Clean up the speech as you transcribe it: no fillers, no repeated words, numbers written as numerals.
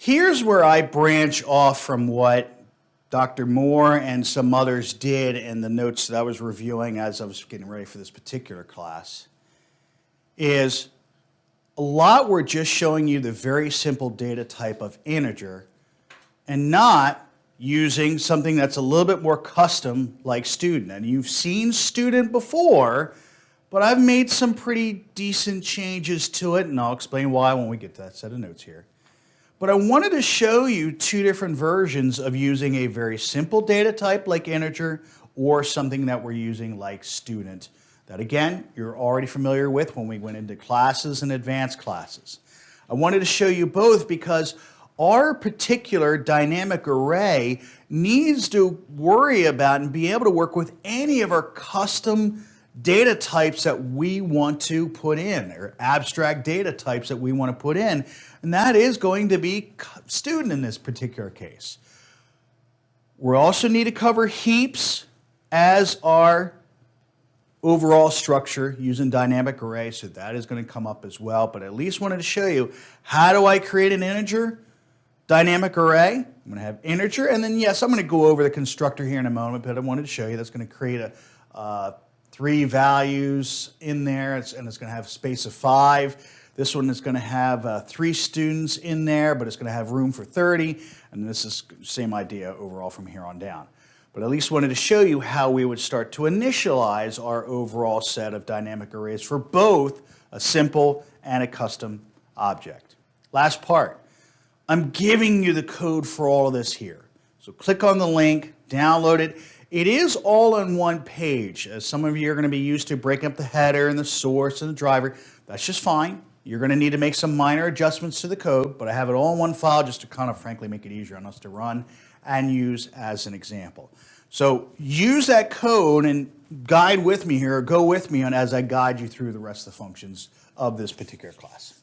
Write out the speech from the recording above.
Here's where I branch off from what Dr. Moore and some others did in the notes that I was reviewing as I was getting ready for this particular class, is a lot we're just showing you the very simple data type of integer and not using something that's a little bit more custom like student. And you've seen student before, but I've made some pretty decent changes to it, and I'll explain why when we get to that set of notes here. But I wanted to show you two different versions of using a very simple data type like integer or something that we're using like student. That again, you're already familiar with when we went into classes and advanced classes. I wanted to show you both because our particular dynamic array needs to worry about and be able to work with any of our custom data types that we want to put in, or abstract data types that we want to put in, and that is going to be student in this particular case. We also need to cover heaps as our overall structure using dynamic array, so that is going to come up as well, but at least wanted to show you how do I create an integer dynamic array. I'm going to have integer, and then yes, I'm going to go over the constructor here in a moment, but I wanted to show you that's going to create a 3 values in there, and it's going to have a space of 5. This one is going to have 3 students in there, but it's going to have room for 30, and this is the same idea overall from here on down. But at least wanted to show you how we would start to initialize our overall set of dynamic arrays for both a simple and a custom object. Last part, I'm giving you the code for all of this here. So click on the link, download it. It is all on one page. As some of you are going to be used to breaking up the header and the source and the driver. That's just fine. You're going to need to make some minor adjustments to the code, but I have it all in one file just to kind of frankly make it easier on us to run and use as an example. So use that code and guide with me here, or go with me on as I guide you through the rest of the functions of this particular class.